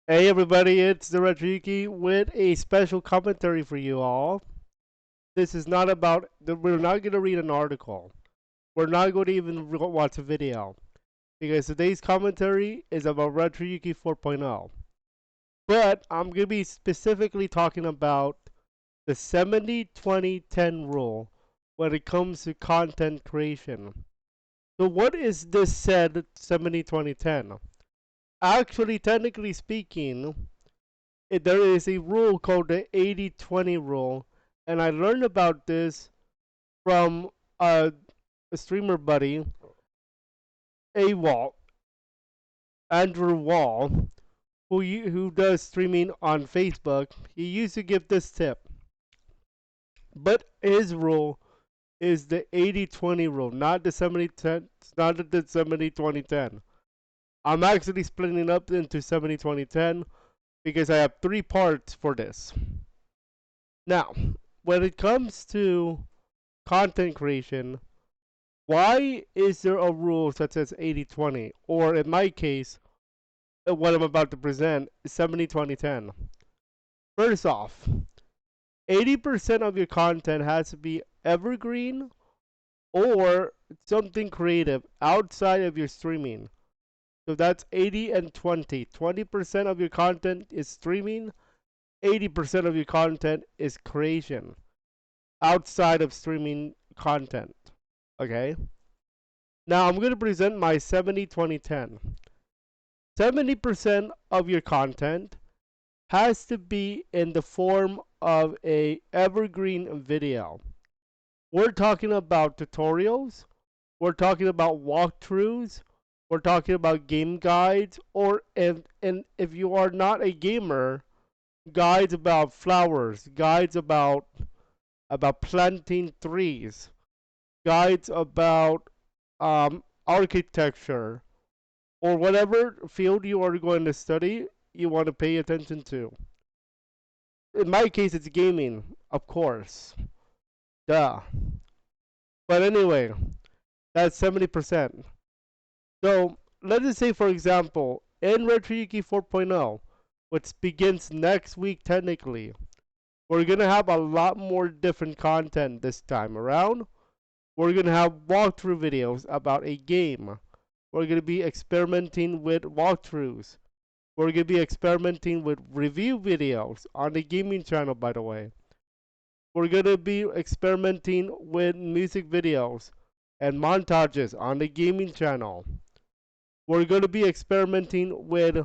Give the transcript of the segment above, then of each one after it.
Hey everybody, it's the RetroYuuki with a special commentary for you all. This is not about, we're not going to read an article. We're not going to even watch a video. Because today's commentary is about RetroYuuki 4.0. But I'm going to be specifically talking about the 70-20-10 rule when it comes to content creation. So what is this said 70-20-10? Actually, technically speaking, there is a rule called the 80-20 rule, and I learned about this from a streamer buddy, A Wall, Andrew Wall, who does streaming on Facebook. He used to give this tip, but his rule is the 80-20 rule, not the 70-10, not the 70-20-10. I'm actually splitting it up into 70-20-10 because I have three parts for this. Now, when it comes to content creation, why is there a rule such as 80-20? Or in my case, what I'm about to present is 70-20-10. First off, 80% of your content has to be evergreen or something creative outside of your streaming. So that's 80 and 20. 20% of your content is streaming, 80% of your content is creation outside of streaming content. Okay? Now I'm going to present my 70-20-10. 70% of your content has to be in the form of a evergreen video. We're talking about tutorials, we're talking about walkthroughs, we're talking about game guides, or if you are not a gamer, guides about flowers, guides about planting trees, guides about architecture, or whatever field you are going to study, you want to pay attention to. In my case, it's gaming, of course. Duh. But anyway, that's 70%. So, let's just say, for example, in RetroYuuki 4.0, which begins next week technically, we're going to have a lot more different content this time around. We're going to have walkthrough videos about a game. We're going to be experimenting with walkthroughs. We're going to be experimenting with review videos on the gaming channel, by the way. We're going to be experimenting with music videos and montages on the gaming channel. We're going to be experimenting with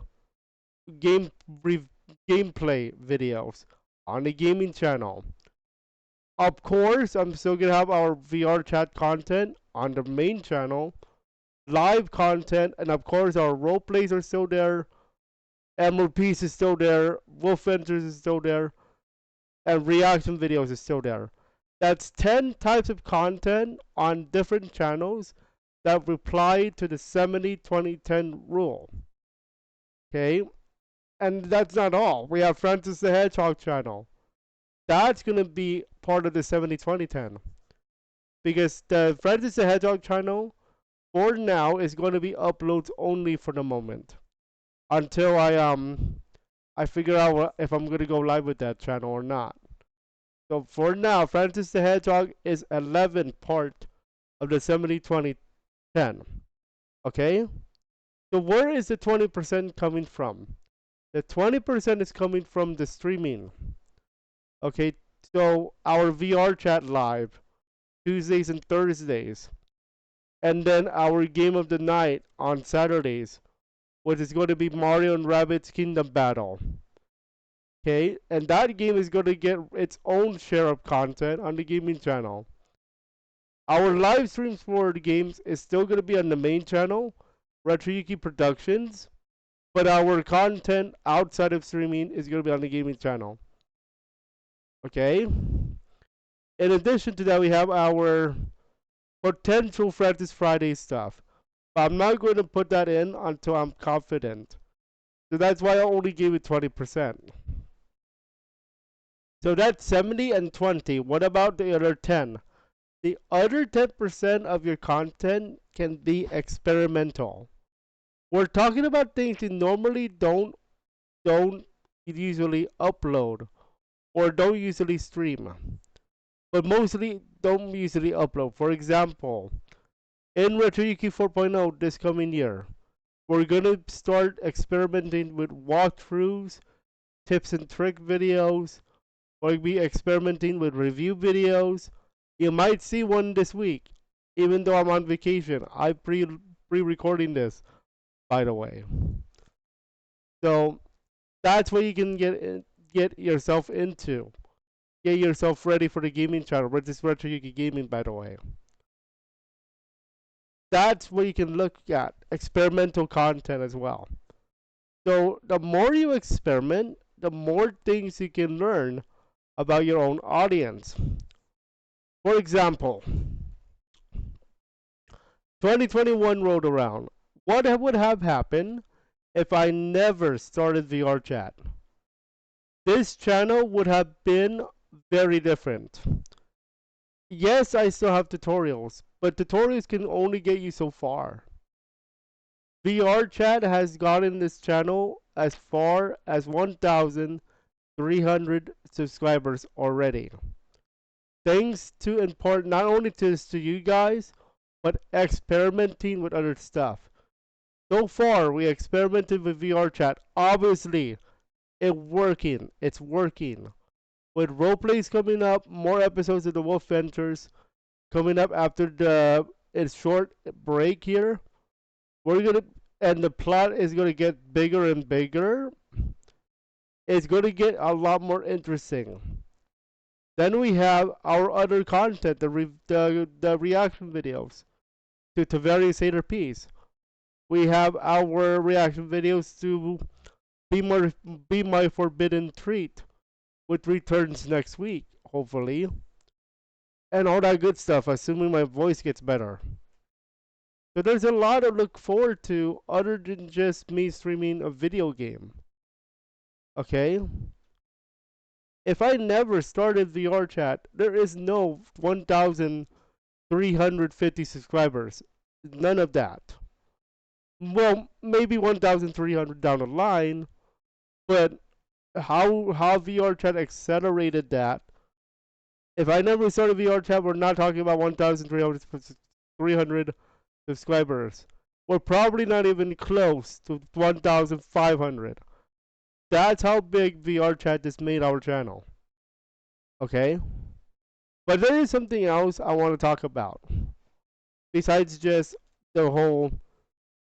game gameplay videos on the gaming channel. Of course, I'm still going to have our VR chat content on the main channel, live content, and of course our role plays are still there. Emerald Piece is still there. Wolf Ventures is still there. And reaction videos is still there. That's 10 types of content on different channels that reply to the 70-20-10 rule. Okay? And that's not all. We have Francis the Hedgehog channel. That's going to be part of the 70-20-10. Because the Francis the Hedgehog channel, for now, is going to be uploads only for the moment. Until I figure out if I'm gonna go live with that channel or not. So for now, Francis the Hedgehog is 11 part of the 70-20-10. Okay? So where is the 20% coming from? The 20% is coming from the streaming. Okay, so our VR chat live Tuesdays and Thursdays. And then our game of the night on Saturdays, which is going to be Mario and Rabbids Kingdom Battle. Okay, and that game is going to get its own share of content on the gaming channel. Our live streams for the games is still going to be on the main channel, RetroYuuki Productions, but our content outside of streaming is going to be on the gaming channel. Okay? In addition to that, we have our potential Francis Friday stuff. But I'm not going to put that in until I'm confident. So that's why I only gave it 20%. So that's 70 and 20. What about the other 10? The other 10% of your content can be experimental. We're talking about things you normally don't don't usually upload or don't usually stream, but mostly don't usually upload. For example, in RetroYuuki 4.0 this coming year, we're gonna start experimenting with walkthroughs, tips and trick videos. We're gonna be experimenting with review videos. You might see one this week, even though I'm on vacation. I pre-recording this, by the way. So that's what you can get yourself into. Get yourself ready for the gaming channel, which is RetroYuuki Gaming, by the way. That's what you can look at. Experimental content as well. So the more you experiment, the more things you can learn about your own audience. For example, 2021 rolled around. What would have happened if I never started VR chat? This channel would have been very different. Yes, I still have tutorials, but tutorials can only get you so far. VR chat has gotten this channel as far as 1,300 subscribers already. Thanks to in part not only to you guys, but experimenting with other stuff. So far, we experimented with VR chat. Obviously, it's working. With roleplays coming up, more episodes of the Wolf Ventures coming up after the short break here. We're gonna and the plot is gonna get bigger and bigger. It's gonna get a lot more interesting. Then we have our other content, the reaction videos to various ARPs. We have our reaction videos to Be My Forbidden Treat, which returns next week, hopefully. And all that good stuff, assuming my voice gets better. So there's a lot to look forward to other than just me streaming a video game. Okay? If I never started VR chat, there is no 1,350 subscribers. None of that. Well, maybe 1,300 down the line, but how VR chat accelerated that. If I never started VR chat, we're not talking about 1,300 subscribers. We're probably not even close to 1,500. That's how big VR chat has made our channel. Okay? But there is something else I want to talk about. Besides just the whole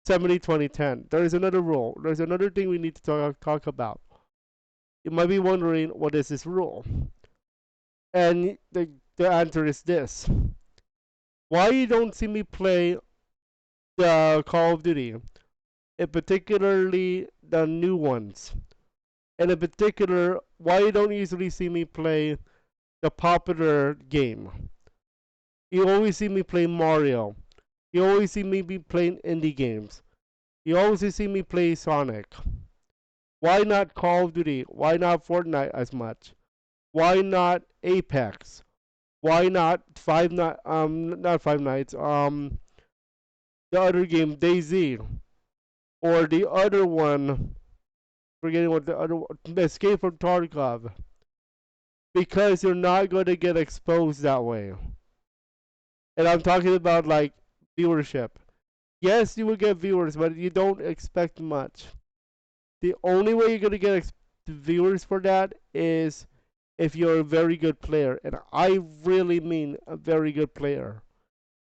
70-20-10. There is another rule. There's another thing we need to talk about. You might be wondering, what is this rule? And the answer is this. Why you don't see me play the Call of Duty, in particularly the new ones, and in particular, why you don't usually see me play the popular game. You always see me play Mario. You always see me be playing indie games. You always see me play Sonic. Why not Call of Duty? Why not Fortnite as much? Why not Apex? Why not not Five Nights, the other game, DayZ, or the other one, forgetting what the other one, Escape from Tarkov, because you're not going to get exposed that way. And I'm talking about like viewership. Yes, you will get viewers, but you don't expect much. The only way you're going to get viewers for that is if you're a very good player. And I really mean a very good player.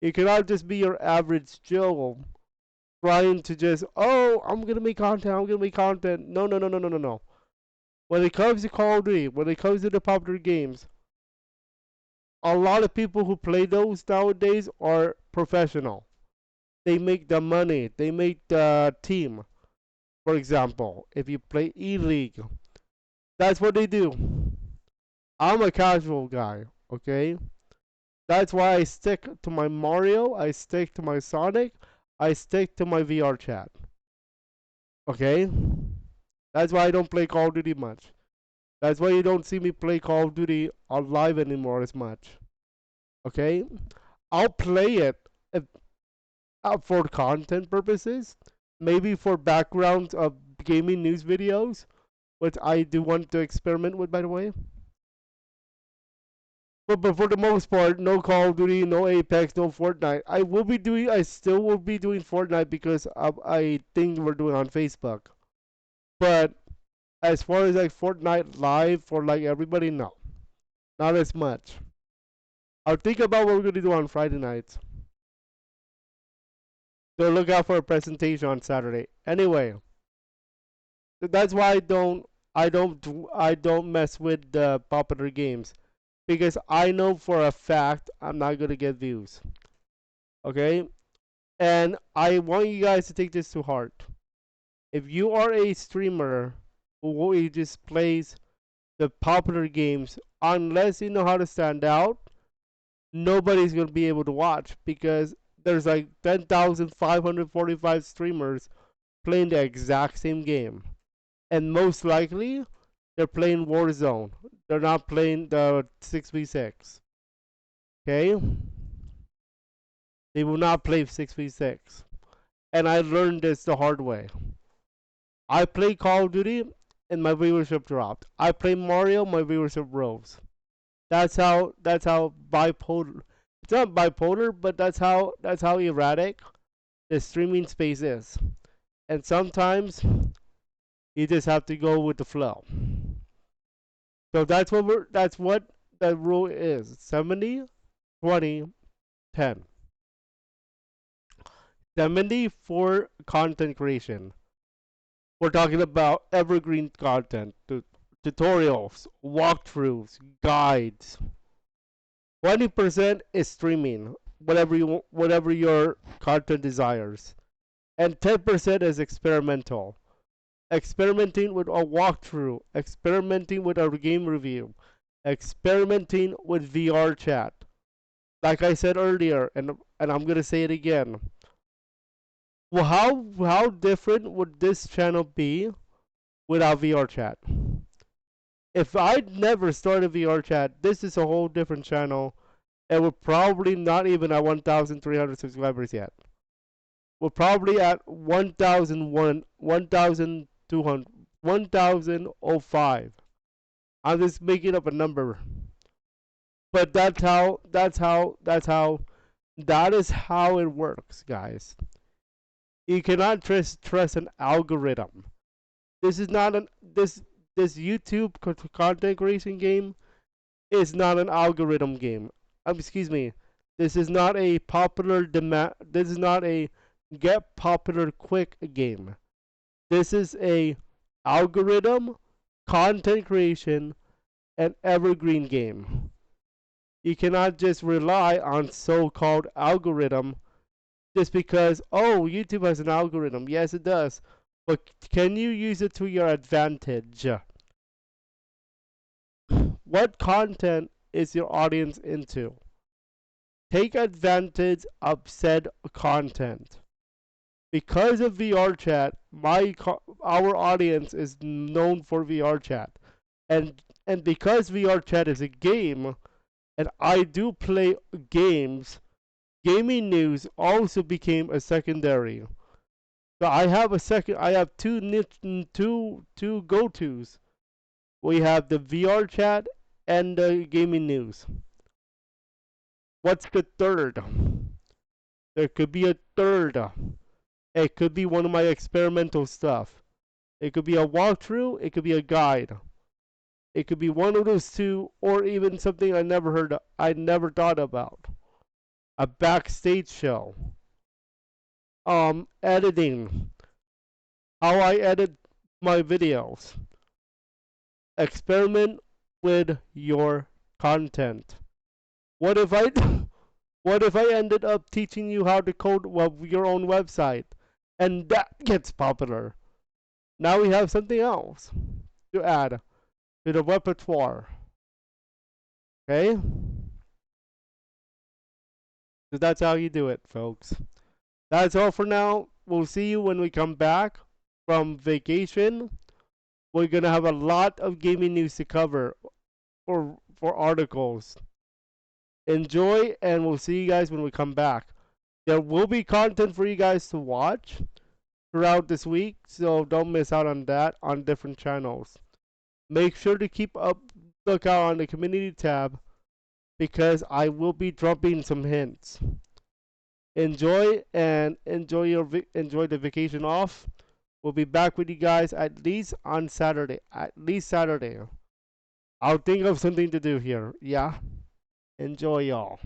You cannot just be your average Joe trying to just, oh, I'm going to make content, I'm going to make content. No, no, no, no, no, no, no. When it comes to Call of Duty, when it comes to the popular games, a lot of people who play those nowadays are professional. They make the money, they make the team. For example, if you play E-League, that's what they do. I'm a casual guy, okay? That's why I stick to my Mario, I stick to my Sonic, I stick to my VR chat. Okay? That's why I don't play Call of Duty much. That's why you don't see me play Call of Duty on live anymore as much. Okay? I'll play it if, for content purposes, maybe for backgrounds of gaming news videos, which I do want to experiment with, by the way. But for the most part, no Call of Duty, no Apex, no Fortnite. I still will be doing Fortnite because I think we're doing on Facebook. But as far as like Fortnite live for like everybody, no, not as much. I'll think about what we're gonna do on Friday nights. So look out for a presentation on Saturday. Anyway, that's why I don't mess with the popular games because I know for a fact I'm not gonna get views. Okay, and I want you guys to take this to heart. If you are a streamer who just plays the popular games, unless you know how to stand out, nobody's gonna be able to watch because there's like 10,545 streamers playing the exact same game, and most likely they're playing Warzone. They're not playing the 6v6. Okay, they will not play 6v6, and I learned this the hard way. I play Call of Duty, and my viewership dropped. I play Mario, my viewership rose. That's how bipolar. It's not bipolar, but that's how erratic the streaming space is. And sometimes you just have to go with the flow. So that's what the rule is. 70, 20, 10. 70 for content creation. We're talking about evergreen content, tutorials, walkthroughs, guides. 20% is streaming, whatever your content desires, and 10% is experimental. Experimenting with a walkthrough, experimenting with a game review, experimenting with VR chat. Like I said earlier, and I'm gonna say it again. Well, how different would this channel be without VR chat? If I'd never started VR chat, this is a whole different channel. And we're probably not even at 1,300 subscribers yet. We're probably at 1,001, 1,200, 1,005. I'm just making up a number. But that is how it works, guys. You cannot trust an algorithm. This is not an this YouTube content creation game is not an algorithm game. Excuse me. This is not a popular demand. This is not a get popular quick game. This is a algorithm, content creation, and evergreen game. You cannot just rely on so-called algorithm just because, oh, YouTube has an algorithm. Yes, it does. But can you use it to your advantage? What content is your audience into? Take advantage of said content. Because of VR chat, our audience is known for VR chat. And because VR chat is a game, and I do play games, gaming news also became a secondary. So I have two go-tos. We have the VR chat and the gaming news. What's the third? There could be a third. It could be one of my experimental stuff. It could be a walkthrough, it could be a guide. It could be one of those two, or even something I never thought about. A backstage show. Editing. How I edit my videos. Experiment with your content. What if I what if I ended up teaching you how to code your own website and that gets popular? Now we have something else to add to the repertoire. Okay? So that's how you do it, folks. That's all for now. We'll see you when we come back from vacation. We're gonna have a lot of gaming news to cover for articles. Enjoy, and we'll see you guys when we come back. There will be content for you guys to watch throughout this week, so don't miss out on that on different channels. Make sure to keep up lookout on the community tab because I will be dropping some hints. Enjoy the vacation off. We'll be back with you guys at least on Saturday. At least Saturday. I'll think of something to do here. Yeah. Enjoy, y'all.